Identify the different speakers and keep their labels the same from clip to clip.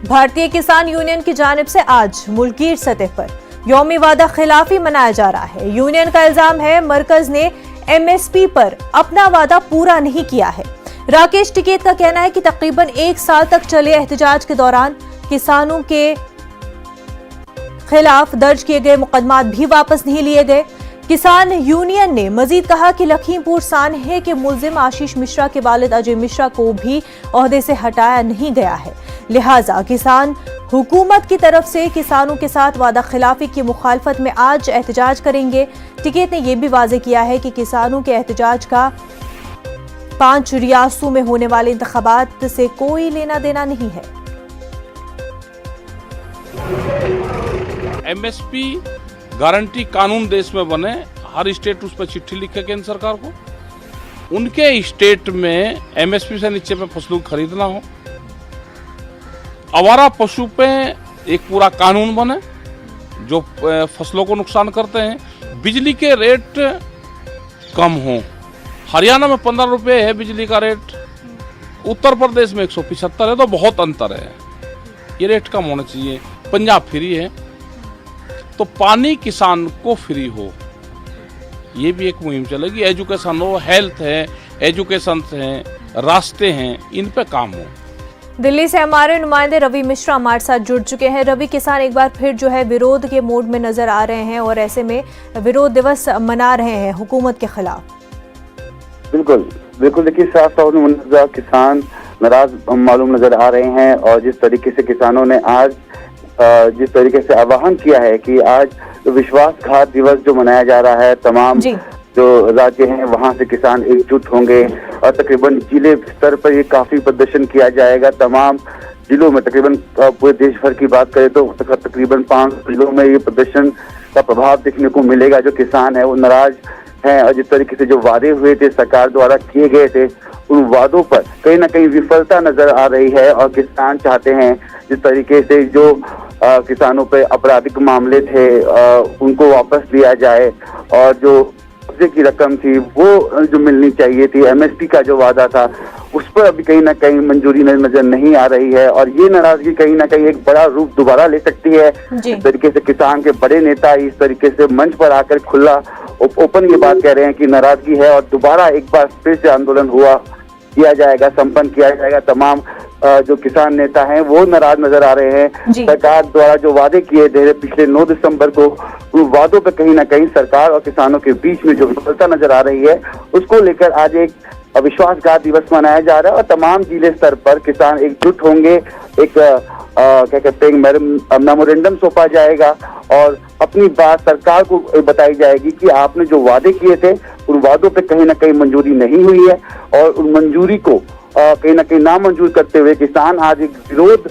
Speaker 1: भारतीय किसान यूनियन की जानिब से आज मुल्की सतह पर यौमी वादा खिलाफी मनाया जा रहा है। यूनियन का इल्जाम है मरकज ने एमएसपी पर अपना वादा पूरा नहीं किया है। राकेश टिकैत का कहना है कि तकरीबन 1 साल तक चले एहतजाज के दौरान किसानों के खिलाफ दर्ज किए गए मुकदमात भी वापस नहीं लिए गए। किसान यूनियन ने मजीद कहा कि लखीमपुर सान्हे के मुल्जिम आशीष मिश्रा के वालिद अजय मिश्रा को भी ओहदे से हटाया नहीं गया है, लिहाजा किसान हुकूमत की तरफ से किसानों के साथ वादा खिलाफी की मुखालफत में आज एहतजाज करेंगे। टिकैत ने यह भी वाजे किया है कि किसानों के एहतजाज का 5 रियासतों में होने वाले इंतखाबात से कोई लेना देना नहीं है।
Speaker 2: एमएसपी गारंटी कानून देश में बने, हर स्टेट उस पर चिट्ठी लिखे केंद्र सरकार को, उनके स्टेट में एमएसपी से नीचे पे फसलों खरीदना हो, आवारा पशु पे एक पूरा कानून बने जो फसलों को नुकसान करते हैं, बिजली के रेट कम हो। हरियाणा में 15 रुपये है बिजली का रेट, उत्तर प्रदेश में 175 है, तो बहुत अंतर है। ये रेट कम होना चाहिए। पंजाब फ्री है तो पानी किसान को फ्री हो, ये भी एक मुहिम चलेगी। एजुकेशन हो, हेल्थ है, एजुकेशन है, रास्ते हैं, इन पे काम हो।
Speaker 1: दिल्ली से हमारे नुमाइंदे रवि मिश्रा हमारे साथ जुड़ चुके हैं। रवि, किसान एक बार फिर जो है विरोध के मोड में नजर आ रहे हैं और ऐसे में विरोध दिवस मना रहे हैं हुकूमत के खिलाफ।
Speaker 3: बिल्कुल देखिए, साफ तौर पर किसान नाराज मालूम नजर आ रहे हैं और जिस तरीके से किसानों ने आज जिस तरीके से आह्वान किया है कि आज विश्वासघात दिवस जो मनाया जा रहा है, तमाम जो राज्य हैं वहां से किसान एकजुट होंगे और तकरीबन जिले स्तर पर ये काफी प्रदर्शन किया जाएगा। तमाम जिलों में तकरीबन पूरे देश भर की बात करें तो तकरीबन 5 जिलों में ये प्रदर्शन का प्रभाव देखने को मिलेगा। जो किसान है वो नाराज हैं और जिस तरीके से जो वादे हुए थे सरकार द्वारा किए गए थे, उन वादों पर कहीं ना कहीं विफलता नजर आ रही है और किसान चाहते हैं जिस तरीके से जो किसानों पे आपराधिक मामले थे उनको वापस लिया जाए और जो की रकम थी वो जो मिलनी चाहिए थी, एमएसपी का जो वादा था उस पर अभी कहीं ना कहीं मंजूरी नजर नहीं आ रही है और ये नाराजगी कहीं ना कहीं एक बड़ा रूप दोबारा ले सकती है। इस तरीके से किसान के बड़े नेता इस तरीके से मंच पर आकर खुला ओपन ये बात कह रहे हैं कि नाराजगी है और दोबारा एक बार फिर से आंदोलन किया जाएगा, संपन्न किया जाएगा। तमाम जो किसान नेता हैं वो नाराज नजर आ रहे हैं। सरकार द्वारा जो वादे किए थे पिछले 9 दिसंबर को, उन वादों पे कहीं ना कहीं सरकार और किसानों के बीच में जो विफलता नजर आ रही है उसको लेकर आज एक विश्वासघात दिवस मनाया जा रहा है और तमाम जिले स्तर पर किसान एकजुट होंगे। एक क्या कहते हैं मेमोरेंडम सौंपा जाएगा और अपनी बात सरकार को बताई जाएगी कि आपने जो वादे किए थे उन वादों पे कहीं ना कहीं मंजूरी नहीं हुई है और उन मंजूरी को कहीं ना कहीं नामंजूर करते हुए किसान आज एक विरोध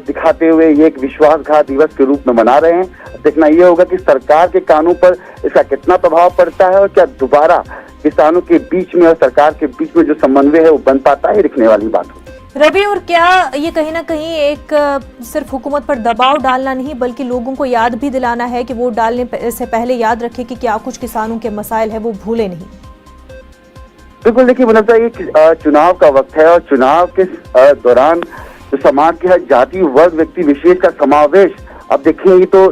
Speaker 3: दिखाते हुए ये एक विश्वासघात दिवस के रूप में मना रहे हैं। देखना यह होगा कि सरकार के कानून पर इसका कितना प्रभाव पड़ता है और क्या दोबारा किसानों के बीच में और सरकार के बीच में जो समन्वय है वो बन पाता है, लिखने वाली बात होगी।
Speaker 1: रवि, और क्या ये कहीं ना कहीं एक सिर्फ हुकूमत पर दबाव डालना नहीं बल्कि लोगों को याद भी दिलाना है कि वोट डालने से पहले याद रखें कि क्या कुछ किसानों के मसाइल है वो भूले नहीं।
Speaker 3: बिल्कुल, देखिए मतलब ये चुनाव का वक्त है और चुनाव के दौरान जो समाज के हर जाति वर्ग व्यक्ति विशेष का समावेश अब देखिए तो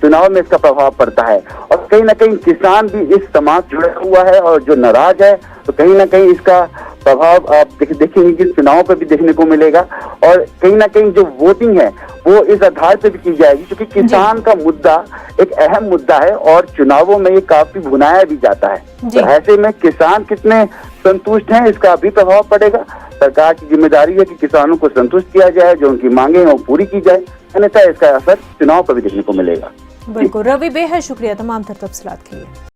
Speaker 3: चुनाव में इसका प्रभाव पड़ता है और कहीं ना कहीं किसान भी इस समाज जुड़ा हुआ है और जो नाराज है तो कहीं ना कहीं इसका प्रभाव आप देखेंगे कि चुनाव पर भी देखने को मिलेगा और कहीं ना कहीं जो वोटिंग है वो इस आधार पर भी की जाएगी क्योंकि किसान का मुद्दा एक अहम मुद्दा है और चुनावों में ये काफी भुनाया भी जाता है। तो ऐसे में किसान कितने संतुष्ट हैं इसका भी प्रभाव पड़ेगा। सरकार की जिम्मेदारी है कि किसानों को संतुष्ट किया जाए, जो उनकी मांगे हैं वो पूरी की जाए, अन्यथा इसका असर चुनाव पर भी देखने को मिलेगा।
Speaker 1: बिल्कुल रवि, बेहद शुक्रिया तमाम तफसीलात के लिए।